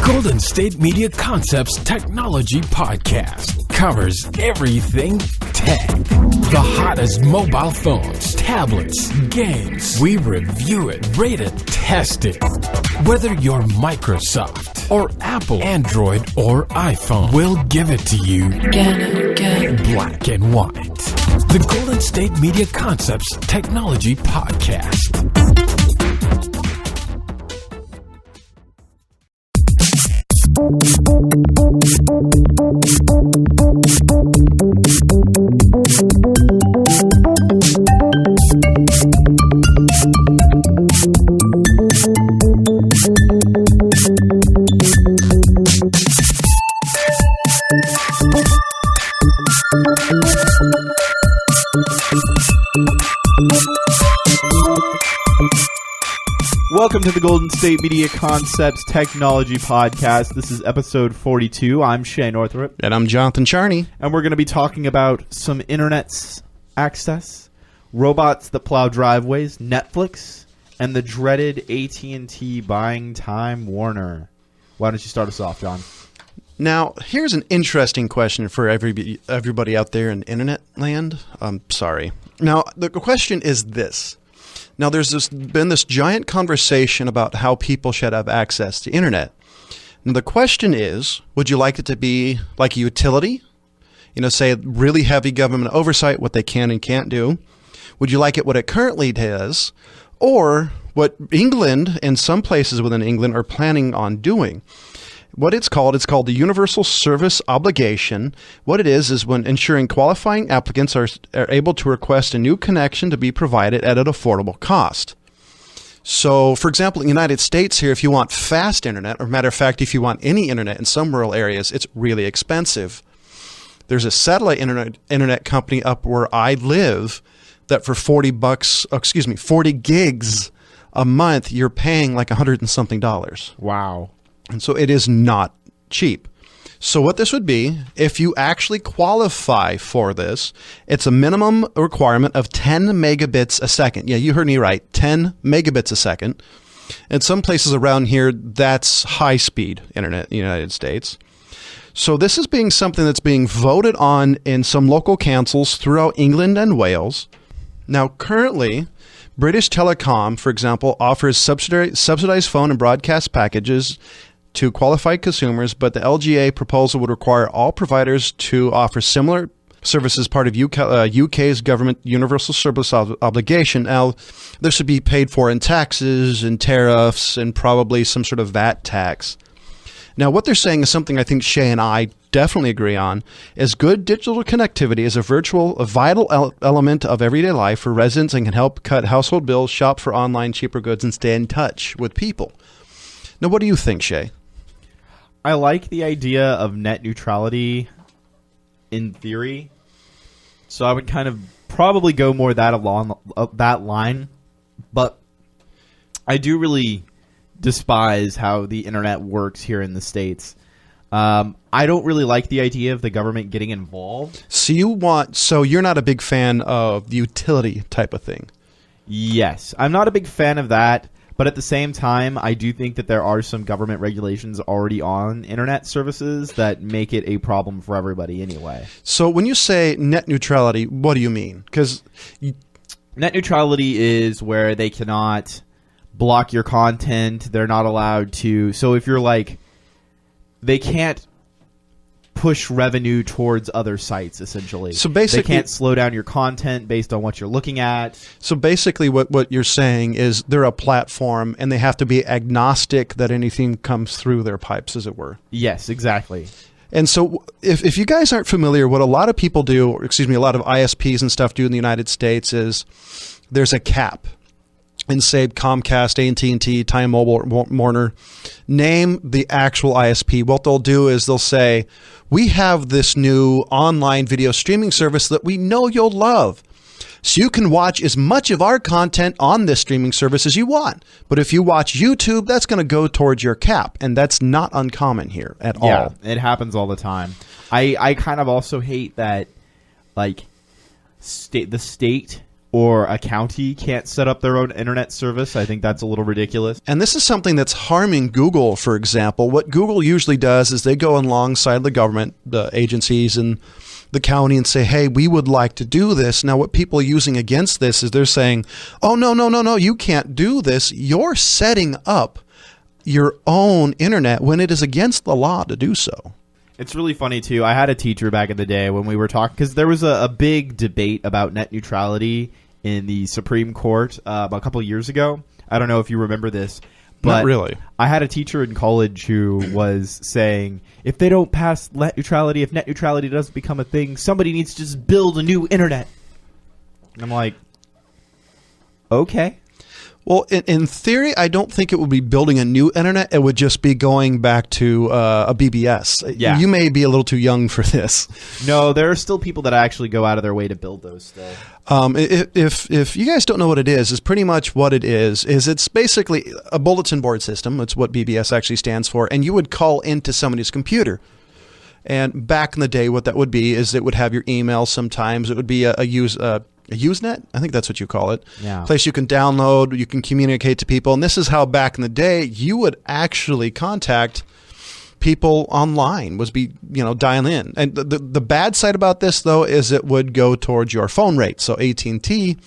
Golden State Media Concepts Technology Podcast covers everything tech. The hottest mobile phones, tablets, games. We review it, rate it, test it. Whether you're Microsoft or Apple, Android or iPhone, we'll give it to you black and white. The Golden State Media Concepts Technology Podcast. Welcome to the Golden State Media Concepts Technology Podcast. This is episode 42. I'm Shay Northrop. And I'm Jonathan Charney. And we're going to be talking about some internet access, robots that plow driveways, Netflix, and the dreaded AT&T buying Time Warner. Why don't you start us off, John? Now, here's an interesting question for everybody out there in internet land. I'm sorry. Now, the question is this. Now, there's been this giant conversation about how people should have access to internet. And the question is, would you like it to be like a utility? You know, say really heavy government oversight, what they can and can't do. Would you like it what it currently does? Or what England and some places within England are planning on doing? What it's called the Universal Service Obligation. What it is when ensuring qualifying applicants are able to request a new connection to be provided at an affordable cost. So, for example, in the United States here, if you want fast internet, or matter of fact, if you want any internet in some rural areas, it's really expensive. There's a satellite internet company up where I live that for 40 gigs a month, you're paying like $100 and something. Wow. And so it is not cheap. So what this would be, if you actually qualify for this, it's a minimum requirement of 10 megabits a second. Yeah, you heard me right, 10 megabits a second. In some places around here, that's high-speed internet in the United States. So this is being something that's being voted on in some local councils throughout England and Wales. Now, currently, British Telecom, for example, offers subsidized phone and broadcast packages to qualified consumers, but the LGA proposal would require all providers to offer similar services part of UK's government universal service obligation. Now, this should be paid for in taxes and tariffs and probably some sort of VAT tax. Now, what they're saying is something I think Shay and I definitely agree on, is good digital connectivity is a vital element of everyday life for residents and can help cut household bills, shop for online cheaper goods, and stay in touch with people. Now, what do you think, Shay? I like the idea of net neutrality in theory, so I would kind of probably go more along that line, but I do really despise how the internet works here in the States. I don't really like the idea of the government getting involved. So you're not a big fan of the utility type of thing? Yes, I'm not a big fan of that. But at the same time, I do think that there are some government regulations already on internet services that make it a problem for everybody anyway. So when you say net neutrality, what do you mean? Because net neutrality is where they cannot block your content. They're not allowed to. So if you're like, they can't push revenue towards other sites, essentially. So basically, they can't slow down your content based on what you're looking at. So basically what you're saying is they're a platform and they have to be agnostic that anything comes through their pipes, as it were. Yes, exactly. And so if you guys aren't familiar, what a lot of people do, or a lot of ISPs and stuff do in the United States is there's a cap. And say Comcast, AT&T, Time Warner, name the actual ISP. What they'll do is they'll say, we have this new online video streaming service that we know you'll love. So you can watch as much of our content on this streaming service as you want. But if you watch YouTube, that's going to go towards your cap. And that's not uncommon here at all. Yeah, it happens all the time. I kind of also hate that, like, the state or a county can't set up their own internet service. I think that's a little ridiculous. And this is something that's harming Google, for example. What Google usually does is they go alongside the government, the agencies and the county, and say, hey, we would like to do this. Now, what people are using against this is they're saying, oh, no, you can't do this. You're setting up your own internet when it is against the law to do so. It's really funny, too. I had a teacher back in the day when we were talking, because there was a big debate about net neutrality in the Supreme Court a couple of years ago. I don't know if you remember this. But not really. I had a teacher in college who was saying, if they don't pass net neutrality, if net neutrality doesn't become a thing, somebody needs to just build a new internet. And I'm like, okay. Well, in theory, I don't think it would be building a new internet. It would just be going back to a BBS. Yeah. You may be a little too young for this. No, there are still people that actually go out of their way to build those still. If you guys don't know what it is pretty much what it is it's basically a bulletin board system. That's what BBS actually stands for. And you would call into somebody's computer. And back in the day, what that would be is it would have your email sometimes. It would be a Usenet, I think that's what you call it. Yeah. Place you can download, you can communicate to people. And this is how back in the day you would actually contact people online, was dial in. And the bad side about this, though, is it would go towards your phone rate. So AT&T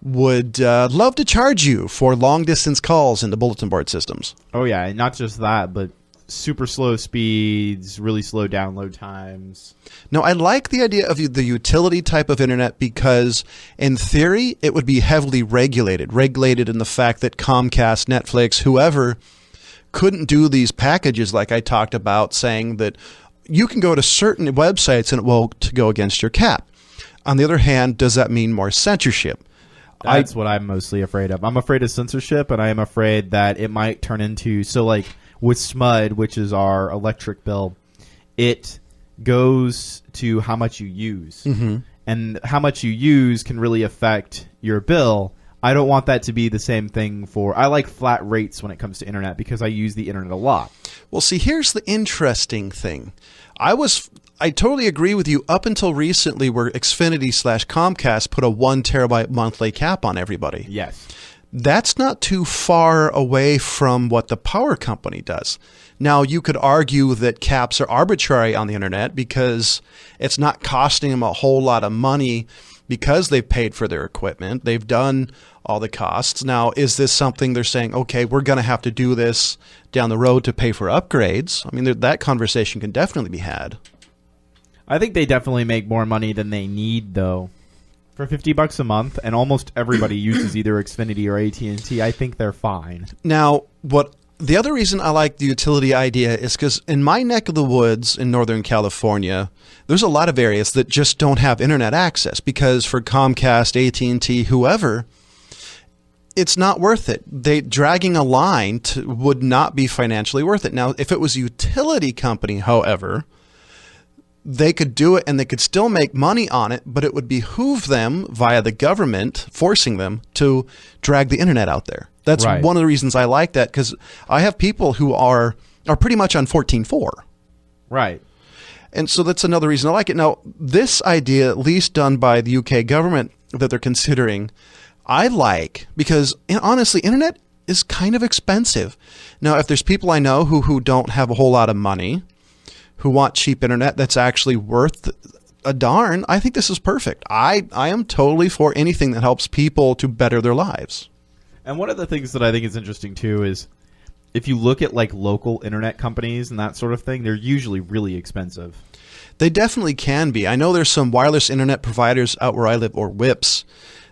would love to charge you for long distance calls into bulletin board systems. Oh, yeah. And not just that, but super slow speeds, really slow download times. Now, I like the idea of the utility type of internet because, in theory, it would be heavily regulated in the fact that Comcast, Netflix, whoever couldn't do these packages like I talked about, saying that you can go to certain websites and it will go against your cap. On the other hand, does that mean more censorship? That's what I'm mostly afraid of. I'm afraid of censorship, and I am afraid that it might turn into, so like with SMUD, which is our electric bill, it goes to how much you use. Mm-hmm. And how much you use can really affect your bill. I don't want that to be the same thing I like flat rates when it comes to internet because I use the internet a lot. Well, see, here's the interesting thing. I totally agree with you up until recently where Xfinity/Comcast put a 1 terabyte monthly cap on everybody. Yes. That's not too far away from what the power company does. Now, you could argue that caps are arbitrary on the internet because it's not costing them a whole lot of money because they've paid for their equipment. They've done all the costs. Now, is this something they're saying, okay, we're going to have to do this down the road to pay for upgrades? I mean, that conversation can definitely be had. I think they definitely make more money than they need, though. For $50 a month, and almost everybody uses either Xfinity or AT&T, I think they're fine. Now, the other reason I like the utility idea is because in my neck of the woods in Northern California, there's a lot of areas that just don't have internet access because for Comcast, AT&T, whoever, it's not worth it. Dragging a line would not be financially worth it. Now, if it was a utility company, however, they could do it and they could still make money on it, but it would behoove them via the government forcing them to drag the internet out there. That's right. One of the reasons I like that, because I have people who are pretty much on 14.4. Right. And so that's another reason I like it. Now, this idea, at least done by the UK government that they're considering, I like because, honestly, internet is kind of expensive. Now, if there's people I know who don't have a whole lot of money, who want cheap internet that's actually worth a darn, I think this is perfect. I am totally for anything that helps people to better their lives. And one of the things that I think is interesting, too, is if you look at like local internet companies and that sort of thing, they're usually really expensive. They definitely can be. I know there's some wireless internet providers out where I live, or WIPs,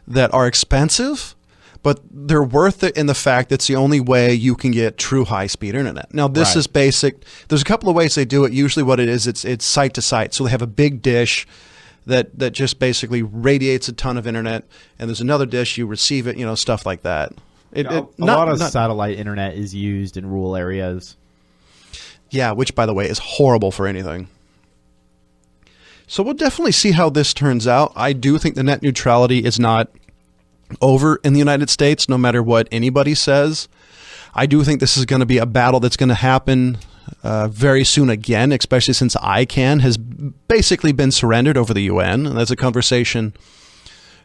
that are expensive, but they're worth it in the fact that it's the only way you can get true high-speed internet. Now, this is basic. There's a couple of ways they do it. Usually what it is, it's site-to-site. So they have a big dish that just basically radiates a ton of internet, and there's another dish, you receive it, stuff like that. A lot of satellite internet is used in rural areas. Yeah, which, by the way, is horrible for anything. So we'll definitely see how this turns out. I do think the net neutrality is not over in the United States, no matter what anybody says. I do think this is going to be a battle that's going to happen very soon again, especially since ICANN has basically been surrendered over the UN. And that's a conversation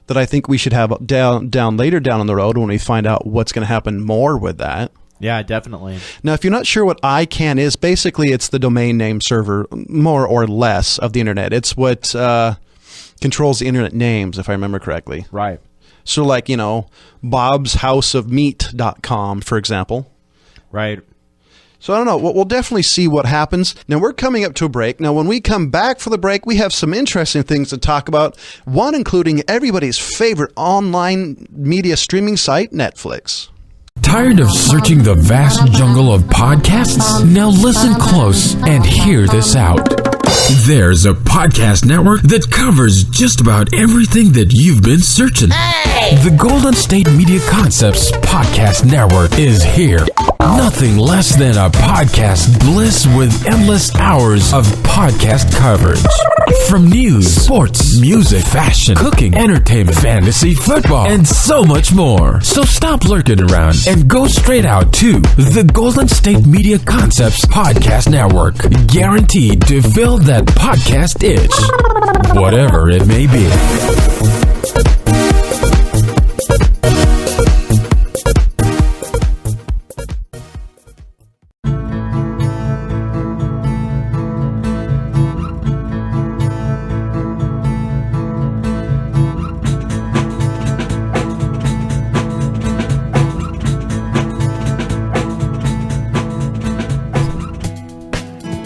that I think we should have down later down on the road when we find out what's going to happen more with that. Yeah, definitely. Now, if you're not sure what ICANN is, basically it's the domain name server, more or less, of the internet. It's what controls the internet names, if I remember correctly. Right. So like, bobshouseofmeat.com, for example. Right. So I don't know. We'll definitely see what happens. Now, we're coming up to a break. Now, when we come back for the break, we have some interesting things to talk about. One including everybody's favorite online media streaming site, Netflix. Tired of searching the vast jungle of podcasts? Now listen close and hear this out. There's a podcast network that covers just about everything that you've been searching. Hey! The Golden State Media Concepts Podcast Network is here. Nothing less than a podcast bliss with endless hours of podcast coverage. From news, sports, music, fashion, cooking, entertainment, fantasy, football, and so much more. So stop lurking around and go straight out to the Golden State Media Concepts Podcast Network. Guaranteed to fill that podcast itch, whatever it may be.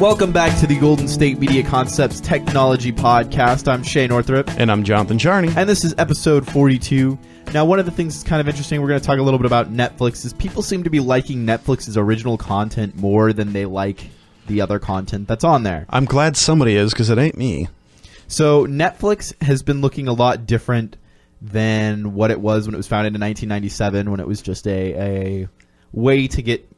Welcome back to the Golden State Media Concepts Technology Podcast. I'm Shay Northrup. And I'm Jonathan Charney. And this is episode 42. Now, one of the things that's kind of interesting, we're going to talk a little bit about Netflix, is people seem to be liking Netflix's original content more than they like the other content that's on there. I'm glad somebody is, because it ain't me. So Netflix has been looking a lot different than what it was when it was founded in 1997, when it was just a way to get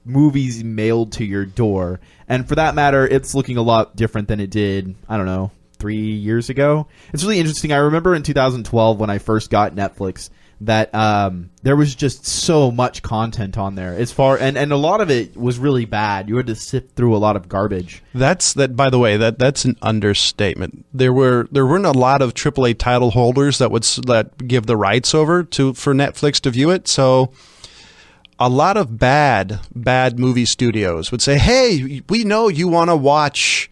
movies mailed to your door. And for that matter, it's looking a lot different than it did, I don't know, 3 years ago. It's really interesting. I remember in 2012 when I first got Netflix that there was just so much content on there. And a lot of it was really bad. You had to sift through a lot of garbage. By the way, that's an understatement. There weren't a lot of AAA title holders that give the rights over for Netflix to view it. So a lot of bad movie studios would say, hey, we know you want to watch,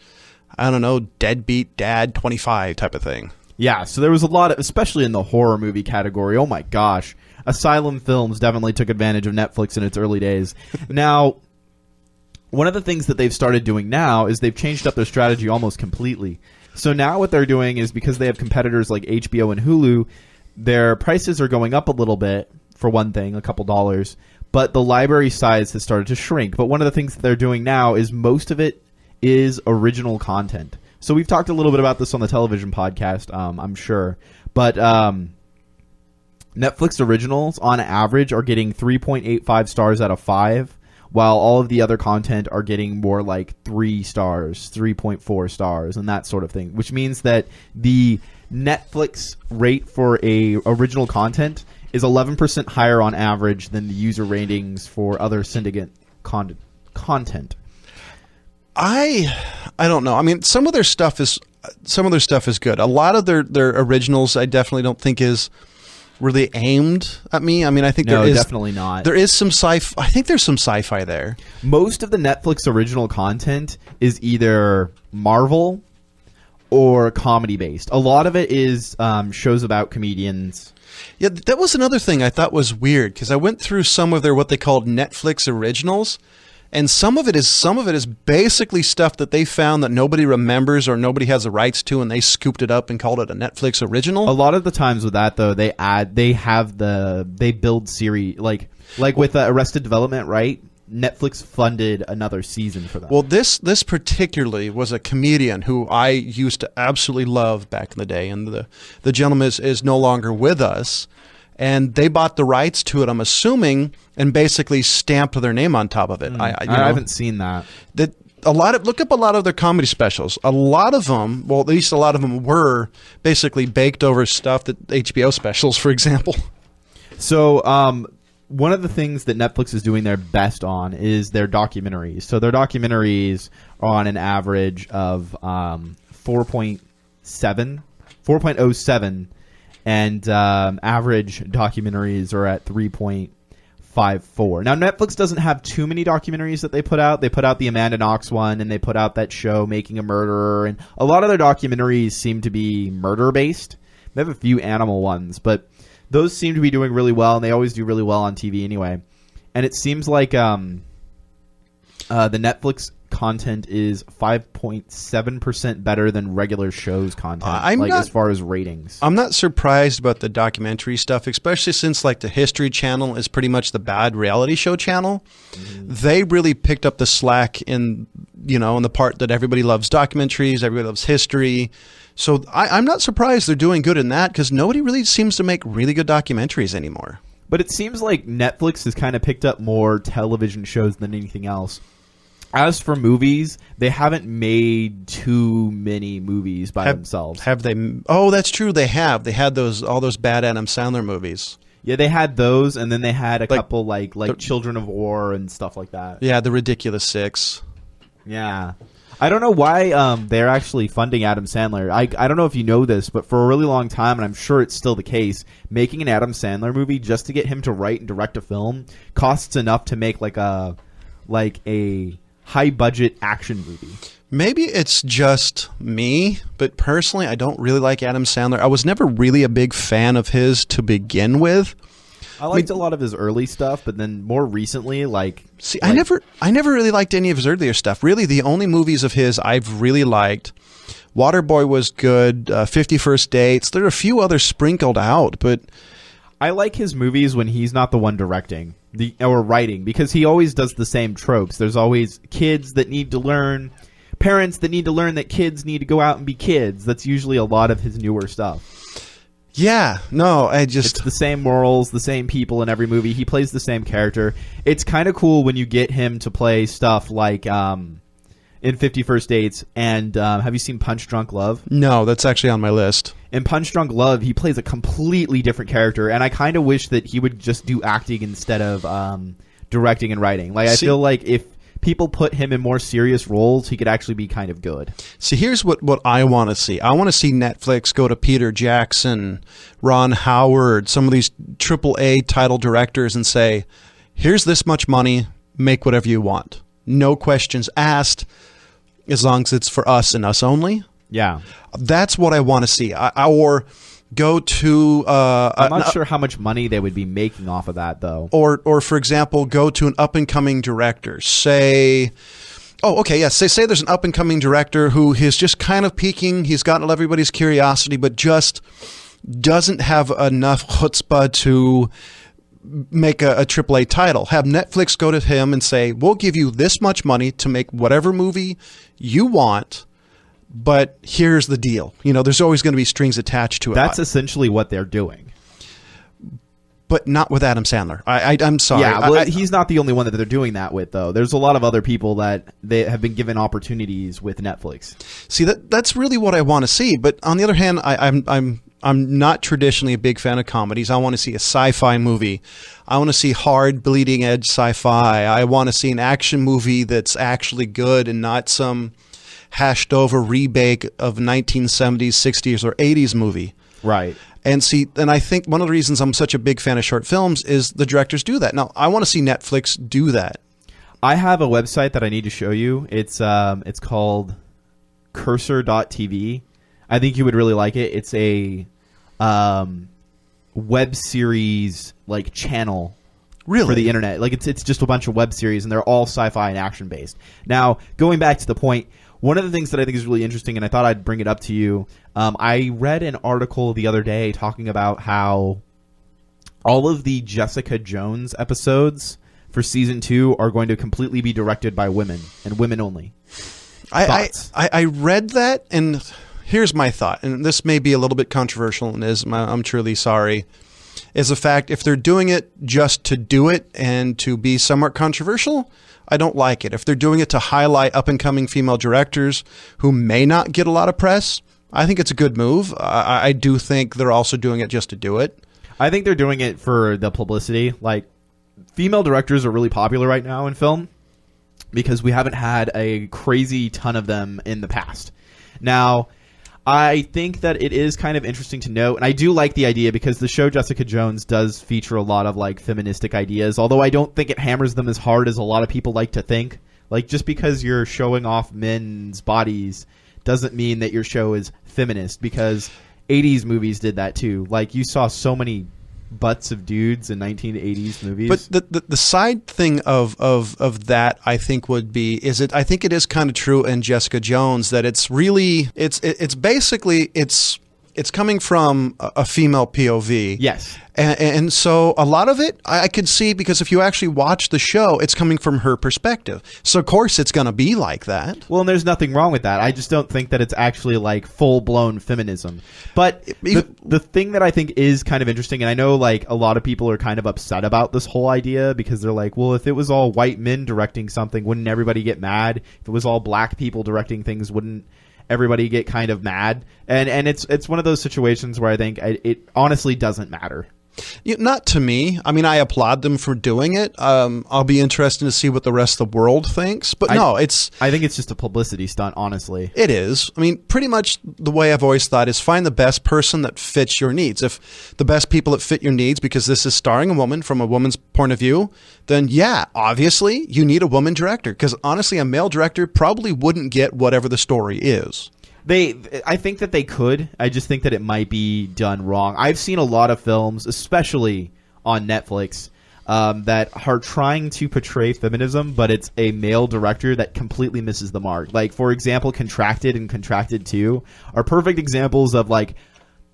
I don't know, Deadbeat Dad 25 type of thing. Yeah, so there was a lot of, especially in the horror movie category, oh my gosh. Asylum Films definitely took advantage of Netflix in its early days. Now, one of the things that they've started doing now is they've changed up their strategy almost completely. So now what they're doing is, because they have competitors like HBO and Hulu, their prices are going up a little bit, for one thing, a couple dollars. But the library size has started to shrink. But one of the things that they're doing now is most of it is original content. So we've talked a little bit about this on the television podcast, I'm sure. But Netflix originals, on average, are getting 3.85 stars out of 5, while all of the other content are getting more like 3 stars, 3.4 stars, and that sort of thing. Which means that the Netflix rate for a original content is 11% higher on average than the user ratings for other syndicate content. I don't know. I mean, some of their stuff is good. A lot of their originals, I definitely don't think is really aimed at me. I mean, I think definitely not. There is some I think there's some sci-fi there. Most of the Netflix original content is either Marvel or comedy based. A lot of it is shows about comedians. Yeah, that was another thing I thought was weird, because I went through some of their what they called Netflix originals, and some of it is basically stuff that they found that nobody remembers or nobody has the rights to, and they scooped it up and called it a Netflix original. A lot of the times with that, though, they build series like with Arrested Development, right? Netflix funded another season for that. Well, this particularly was a comedian who I used to absolutely love back in the day, and the gentleman is no longer with us, and they bought the rights to it, I'm assuming, and basically stamped their name on top of it. I haven't seen that. Look up a lot of their comedy specials. A lot of them, well, at least a lot of them were basically baked over stuff that HBO specials, for example. So, one of the things that Netflix is doing their best on is their documentaries. So their documentaries are on an average of 4.07, and average documentaries are at 3.54. Now, Netflix doesn't have too many documentaries that they put out. They put out the Amanda Knox one, and they put out that show Making a Murderer, and a lot of their documentaries seem to be murder-based. They have a few animal ones, but those seem to be doing really well, and they always do really well on TV anyway. And it seems like the Netflix content is 5.7% better than regular shows content, as far as ratings. I'm not surprised about the documentary stuff, especially since like the History Channel is pretty much the bad reality show channel. They really picked up the slack in the part that everybody loves documentaries, everybody loves history. So I'm not surprised they're doing good in that, because nobody really seems to make really good documentaries anymore. But it seems like Netflix has kind of picked up more television shows than anything else. As for movies, they haven't made too many movies by themselves. Have they? Oh, that's true. They have. They had all those bad Adam Sandler movies. Yeah, they had those, and then they had a couple like Children of War and stuff like that. Yeah, the Ridiculous Six. Yeah. I don't know why they're actually funding Adam Sandler. I don't know if you know this, but for a really long time, and I'm sure it's still the case, making an Adam Sandler movie just to get him to write and direct a film costs enough to make like a high-budget action movie. Maybe it's just me, but personally, I don't really like Adam Sandler. I was never really a big fan of his to begin with. I liked a lot of his early stuff, but then more recently, I never really liked any of his earlier stuff. Really, the only movies of his I've really liked, Waterboy was good, 50 First Dates. There are a few others sprinkled out, but I like his movies when he's not the one directing or writing, because he always does the same tropes. There's always kids that need to learn, parents that need to learn that kids need to go out and be kids. That's usually a lot of his newer stuff. Yeah, no, it's the same morals, the same people in every movie. He plays the same character. It's kind of cool when you get him to play stuff like in 50 First Dates. And have you seen Punch Drunk Love? No, that's actually on my list. In Punch Drunk Love, he plays a completely different character, and I kind of wish that he would just do acting instead of directing and writing. I feel like if people put him in more serious roles, he could actually be kind of good. See, here's what I want to see. I want to see Netflix go to Peter Jackson, Ron Howard, some of these AAA title directors and say, here's this much money, make whatever you want. No questions asked, as long as it's for us and us only. Yeah. That's what I want to see. Or go to I'm not sure how much money they would be making off of that, though. Or for example, go to an up-and-coming director. Say there's an up-and-coming director who is just kind of peaking. He's gotten everybody's curiosity, but just doesn't have enough chutzpah to make a AAA title. Have Netflix go to him and say, we'll give you this much money to make whatever movie you want, but here's the deal. There's always going to be strings attached to it. That's essentially what they're doing. But not with Adam Sandler. I'm sorry. Yeah, he's not the only one that they're doing that with, though. There's a lot of other people that they have been given opportunities with Netflix. See, that's really what I want to see. But on the other hand, I'm not traditionally a big fan of comedies. I want to see a sci-fi movie. I want to see hard, bleeding-edge sci-fi. I want to see an action movie that's actually good and not some hashed over remake of 1970s, 60s, or 80s movie. Right. And I think one of the reasons I'm such a big fan of short films is the directors do that. Now, I want to see Netflix do that. I have a website that I need to show you. It's called cursor.tv. I think you would really like it. It's a web series channel for the internet. It's just a bunch of web series, and they're all sci-fi and action based. Now, going back to the point, one of the things that I think is really interesting, and I thought I'd bring it up to you, I read an article the other day talking about how all of the Jessica Jones episodes for season 2 are going to completely be directed by women and women only. I read that, and here's my thought, and this may be a little bit controversial, and I'm truly sorry, is the fact if they're doing it just to do it and to be somewhat controversial, I don't like it. If they're doing it to highlight up-and-coming female directors who may not get a lot of press, I think it's a good move. I do think they're also doing it just to do it. I think they're doing it for the publicity. Female directors are really popular right now in film because we haven't had a crazy ton of them in the past. Now, I think that it is kind of interesting to note, and I do like the idea because the show Jessica Jones does feature a lot of like feministic ideas, although I don't think it hammers them as hard as a lot of people like to think. Like, just because you're showing off men's bodies doesn't mean that your show is feminist, because 80s movies did that too. Like, you saw so many butts of dudes in 1980s movies. But the side thing of that, I think, would be I think it is kind of true in Jessica Jones that it's really it's basically it's coming from a female POV. Yes. And so a lot of it I could see, because if you actually watch the show, it's coming from her perspective. So, of course, it's going to be like that. Well, and there's nothing wrong with that. I just don't think that it's actually like full-blown feminism. But the thing that I think is kind of interesting, and I know like a lot of people are kind of upset about this whole idea because they're like, well, if it was all white men directing something, wouldn't everybody get mad? If it was all black people directing things, wouldn't everybody get kind of mad? And it's one of those situations where I think it honestly doesn't matter. Not to me. I mean, I applaud them for doing it. I'll be interested to see what the rest of the world thinks. But I think it's just a publicity stunt, honestly. It is. I mean, pretty much the way I've always thought is find the best person that fits your needs. If the best people that fit your needs, because this is starring a woman from a woman's point of view, then yeah, obviously you need a woman director. Because honestly, a male director probably wouldn't get whatever the story is. I think that they could. I just think that it might be done wrong. I've seen a lot of films, especially on Netflix, that are trying to portray feminism, but it's a male director that completely misses the mark. Like, for example, Contracted and Contracted 2 are perfect examples of like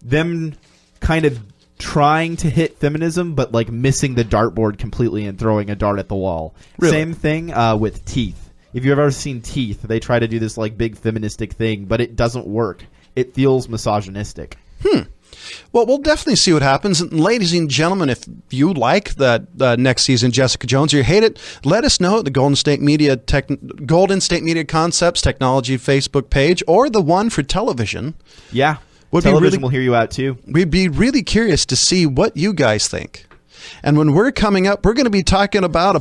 them kind of trying to hit feminism, but like missing the dartboard completely and throwing a dart at the wall. Really? Same thing with Teeth. If you've ever seen Teeth, they try to do this like big feministic thing, but it doesn't work. It feels misogynistic. Well, we'll definitely see what happens. And ladies and gentlemen, if you like that next season Jessica Jones or you hate it, let us know at the Golden State Media Concepts Technology Facebook page, or the one for television. Yeah. Television will hear you out too. We'd be really curious to see what you guys think. And when we're coming up, we're going to be talking about a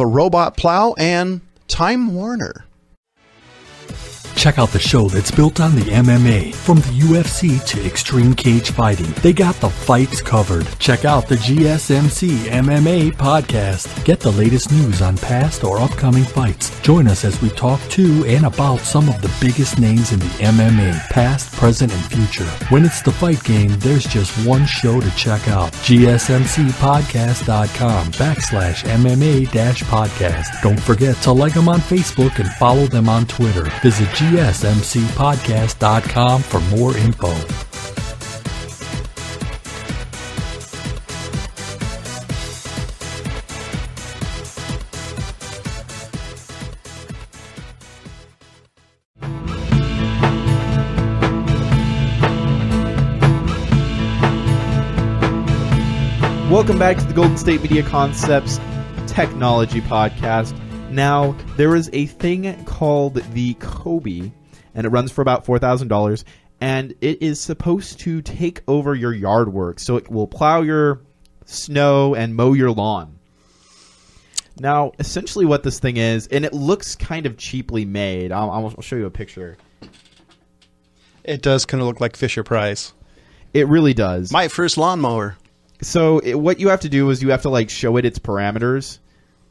robot plow and Time Warner. Check out the show that's built on the MMA. From the UFC to extreme cage fighting, they got the fights covered. Check out the GSMC MMA podcast. Get the latest news on past or upcoming fights. Join us as we talk to and about some of the biggest names in the MMA, past, present, and future. When it's the fight game, there's just one show to check out. GSMCpodcast.com/MMA-podcast. Don't forget to like them on Facebook and follow them on Twitter. Visit GSMCpodcast.com for more info. Welcome back to the Golden State Media Concepts Technology Podcast. Now, there is a thing called the Kobe, and it runs for about $4,000, and it is supposed to take over your yard work, so it will plow your snow and mow your lawn. Now, essentially what this thing is, and it looks kind of cheaply made. I'll show you a picture. It does kind of look like Fisher-Price. It really does. My first lawnmower. So what you have to do is you have to like show it its parameters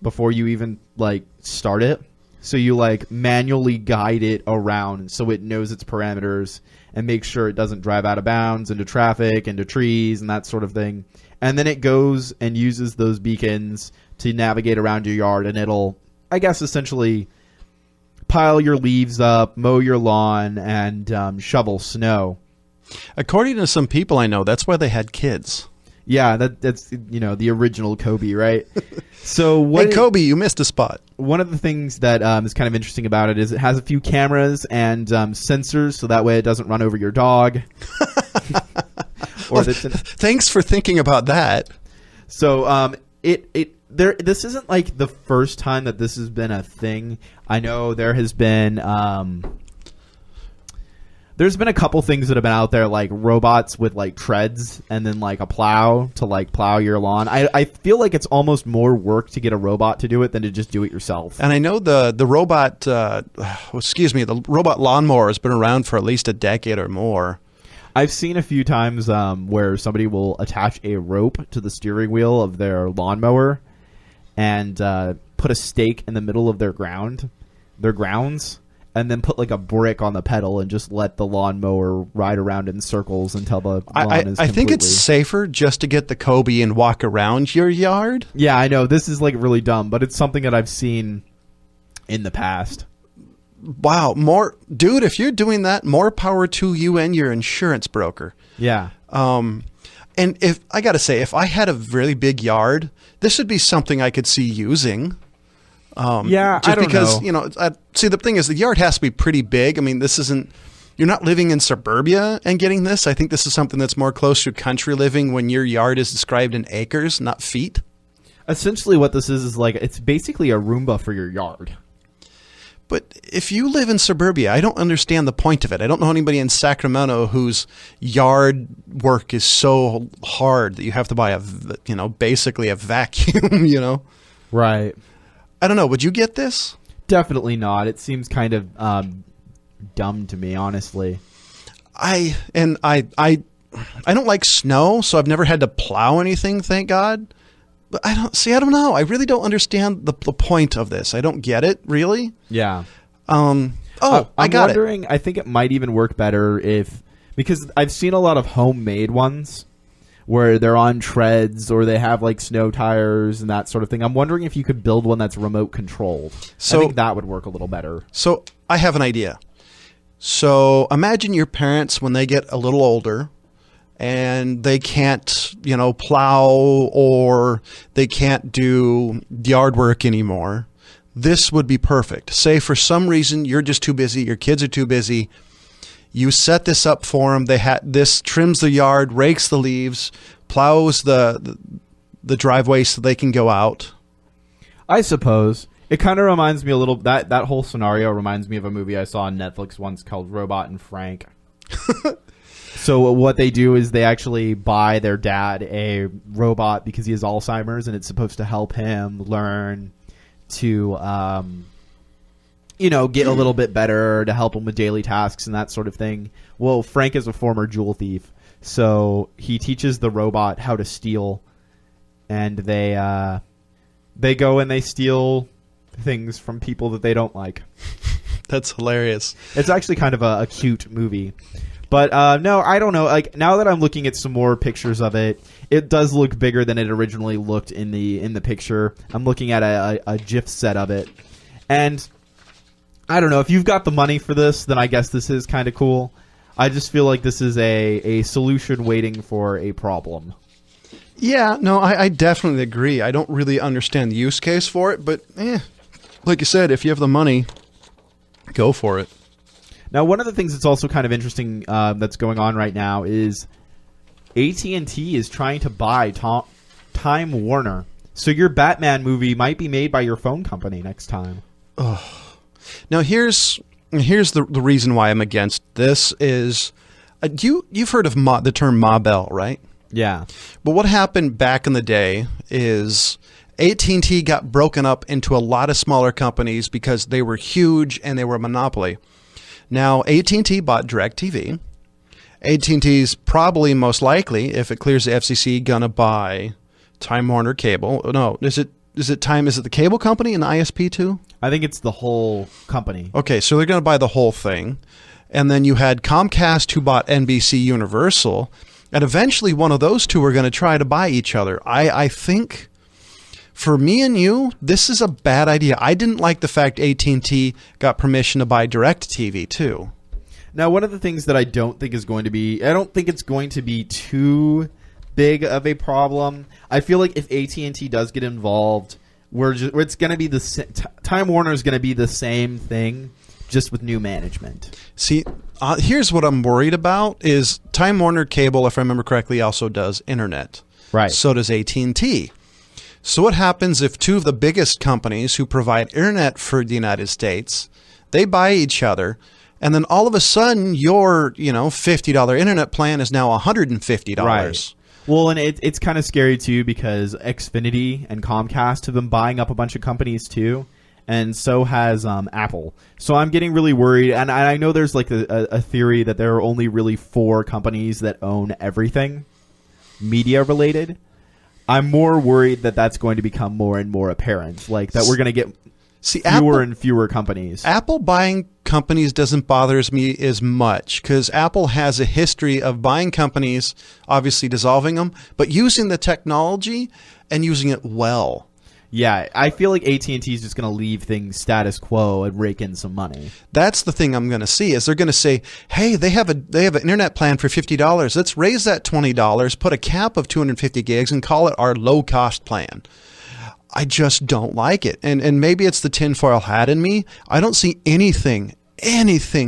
before you even like start it. So you like manually guide it around so it knows its parameters and make sure it doesn't drive out of bounds into traffic, into trees, and that sort of thing. And then it goes and uses those beacons to navigate around your yard, and it'll, I guess, essentially pile your leaves up, mow your lawn, and shovel snow. According to some people I know, that's why they had kids. Yeah, that's the original Kobe, right? So hey, Kobe, you missed a spot. One of the things that is kind of interesting about it is it has a few cameras and sensors, so that way it doesn't run over your dog. Thanks for thinking about that. So this isn't like the first time that this has been a thing. I know there has been There's been a couple things that have been out there, like robots with like treads and then like a plow to like plow your lawn. I feel like it's almost more work to get a robot to do it than to just do it yourself. And I know the robot, the robot lawnmower has been around for at least a decade or more. I've seen a few times where somebody will attach a rope to the steering wheel of their lawnmower and put a stake in the middle of their grounds, and then put like a brick on the pedal and just let the lawnmower ride around in circles until the lawn is I think it's safer just to get the Kobe and walk around your yard. Yeah, I know. This is like really dumb, but it's something that I've seen in the past. Wow. Dude, if you're doing that, more power to you and your insurance broker. Yeah. And if I got to say, if I had a really big yard, this would be something I could see using. Just I don't because, know. See, the thing is, the yard has to be pretty big. I mean, you're not living in suburbia and getting this. I think this is something that's more close to country living when your yard is described in acres, not feet. Essentially what this is like, it's basically a Roomba for your yard. But if you live in suburbia, I don't understand the point of it. I don't know anybody in Sacramento whose yard work is so hard that you have to buy basically a vacuum, Right. I don't know. Would you get this? Definitely not. It seems kind of dumb to me, honestly. I don't like snow, so I've never had to plow anything, thank God. But I don't know. I really don't understand the point of this. I don't get it, really. Yeah. I think it might even work better because I've seen a lot of homemade ones where they're on treads or they have like snow tires and that sort of thing. I'm wondering if you could build one that's remote controlled. I think that would work a little better. So I have an idea. So imagine your parents when they get a little older and they can't, plow or they can't do yard work anymore. This would be perfect. Say for some reason you're just too busy, your kids are too busy. You set this up for them. This trims the yard, rakes the leaves, plows the driveway so they can go out. I suppose. It kind of reminds me a little... That whole scenario reminds me of a movie I saw on Netflix once called Robot and Frank. So what they do is they actually buy their dad a robot because he has Alzheimer's, and it's supposed to help him learn to... get a little bit better, to help him with daily tasks and that sort of thing. Well, Frank is a former jewel thief, so he teaches the robot how to steal, and they go and they steal things from people that they don't like. That's hilarious. It's actually kind of a cute movie. But no, I don't know. Like, now that I'm looking at some more pictures of it, it does look bigger than it originally looked in the picture. I'm looking at a GIF set of it, and I don't know. If you've got the money for this, then I guess this is kind of cool. I just feel like this is a solution waiting for a problem. Yeah, no, I definitely agree. I don't really understand the use case for it, but like you said, if you have the money, go for it. Now, one of the things that's also kind of interesting that's going on right now is AT&T is trying to buy Time Warner. So your Batman movie might be made by your phone company next time. Oh. Now, here's the reason why I'm against this is you've heard of the term Ma Bell, right? Yeah. But what happened back in the day is AT&T got broken up into a lot of smaller companies because they were huge and they were a monopoly. Now, AT&T bought DirecTV. AT&T's probably most likely, if it clears the FCC, gonna buy Time Warner Cable. No, is it Time? Is it the cable company and the ISP too? I think it's the whole company. Okay, so they're going to buy the whole thing. And then you had Comcast who bought NBC Universal. And eventually one of those two are going to try to buy each other. I think for me and you, this is a bad idea. I didn't like the fact AT&T got permission to buy DirecTV too. Now, one of the things that I don't think it's going to be too big of a problem. I feel like if AT&T does get involved, it's going to be Time Warner is going to be the same thing, just with new management. See, here's what I'm worried about is Time Warner Cable, if I remember correctly, also does internet. Right. So does AT&T. So what happens if two of the biggest companies who provide internet for the United States, they buy each other, And then all of a sudden, your $50 internet plan is now $150. Right. Well, and it's kind of scary too because Xfinity and Comcast have been buying up a bunch of companies too, and so has Apple. So I'm getting really worried, and I know there's like a theory that there are only really 4 companies that own everything media related. I'm more worried that that's going to become more and more apparent, like that we're going to get fewer and fewer companies. Apple buying companies doesn't bother me as much because Apple has a history of buying companies, obviously dissolving them, but using the technology and using it well. Yeah, I feel like AT&T is just going to leave things status quo and rake in some money. That's the thing I'm going to see is they're going to say, hey, they have an internet plan for $50. Let's raise that $20, put a cap of 250 gigs, and call it our low-cost plan. I just don't like it. And maybe it's the tinfoil hat in me. I don't see anything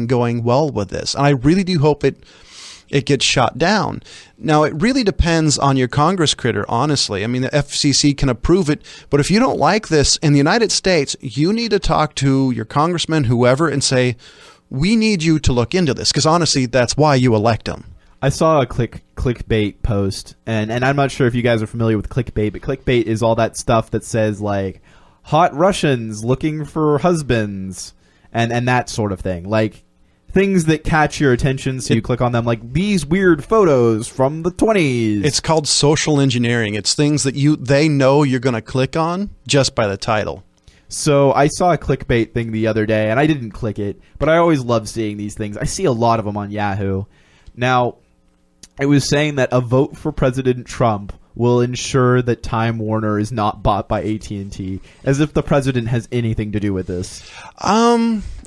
going well with this. And I really do hope it gets shot down. Now, it really depends on your Congress critter, honestly. I mean, the FCC can approve it, but if you don't like this in the United States, you need to talk to your congressman, whoever, and say, we need you to look into this, because honestly, that's why you elect them. I saw a clickbait post, and I'm not sure if you guys are familiar with clickbait, but clickbait is all that stuff that says, like, hot Russians looking for husbands, and that sort of thing. Like, things that catch your attention, so you click on them, like these weird photos from the 20s. It's called social engineering. It's things that they know you're going to click on just by the title. So I saw a clickbait thing the other day, and I didn't click it, but I always love seeing these things. I see a lot of them on Yahoo. Now, it was saying that a vote for President Trump will ensure that Time Warner is not bought by AT&T, as if the president has anything to do with this.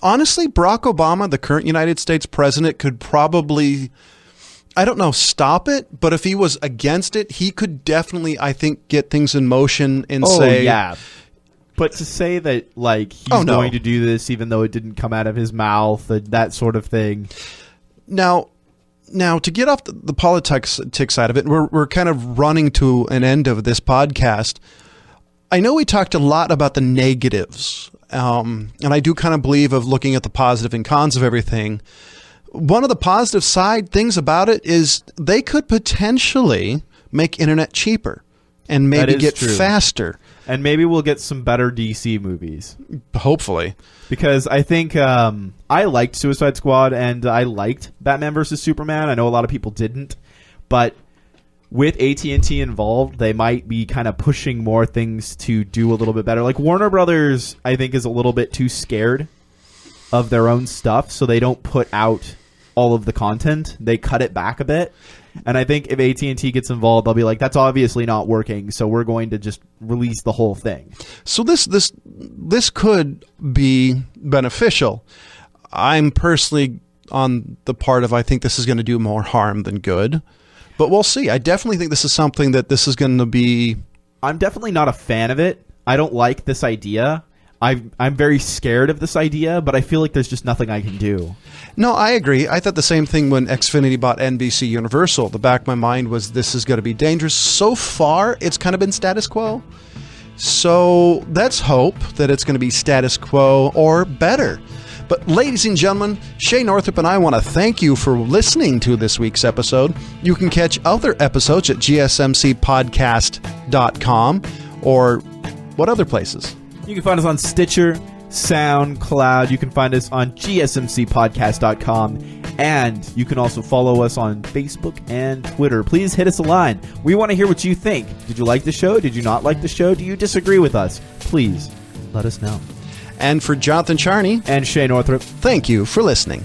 Honestly, Barack Obama, the current United States president, could probably, I don't know, stop it, but if he was against it, he could definitely, I think, get things in motion and say... yeah. But to say that, like, he's going to do this even though it didn't come out of his mouth, that sort of thing. Now, to get off the politics side of it, we're kind of running to an end of this podcast. I know we talked a lot about the negatives, and I do kind of believe of looking at the positive and cons of everything. One of the positive side things about it is they could potentially make internet cheaper and maybe get faster. And maybe we'll get some better DC movies. Hopefully. Because I think I liked Suicide Squad and I liked Batman vs. Superman. I know a lot of people didn't. But with AT&T involved, they might be kind of pushing more things to do a little bit better. Like Warner Brothers, I think, is a little bit too scared of their own stuff, so they don't put out all of the content. They cut it back a bit. And I think if AT&T gets involved, they'll be like, that's obviously not working, so we're going to just release the whole thing. So this could be beneficial. I'm personally on the part of I think this is going to do more harm than good. But we'll see. I definitely think this is something that this is going to be... I'm definitely not a fan of it. I don't like this idea. I'm very scared of this idea, but I feel like there's just nothing I can do. No, I agree. I thought the same thing when Xfinity bought NBC Universal. The back of my mind was this is going to be dangerous. So far, it's kind of been status quo. So let's hope that it's going to be status quo or better. But ladies and gentlemen, Shay Northrup and I want to thank you for listening to this week's episode. You can catch other episodes at gsmcpodcast.com or what other places? You can find us on Stitcher, SoundCloud. You can find us on gsmcpodcast.com. And you can also follow us on Facebook and Twitter. Please hit us a line. We want to hear what you think. Did you like the show? Did you not like the show? Do you disagree with us? Please let us know. And for Jonathan Charney and Shay Northrup, thank you for listening.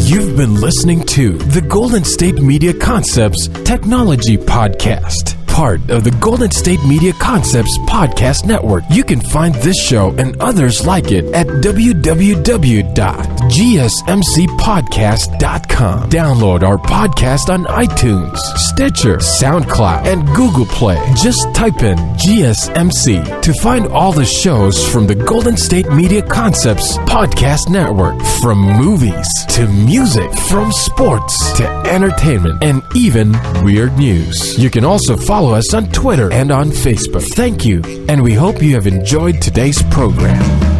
You've been listening to the Golden State Media Concepts Technology Podcast, part of the Golden State Media Concepts Podcast Network. You can find this show and others like it at www.gsmcpodcast.com. Download our podcast on iTunes, Stitcher, SoundCloud, and Google Play. Just type in GSMC to find all the shows from the Golden State Media Concepts Podcast Network. From movies to music, from sports to entertainment, and even weird news. You can also follow us on Twitter and on Facebook. Thank you, and we hope you have enjoyed today's program.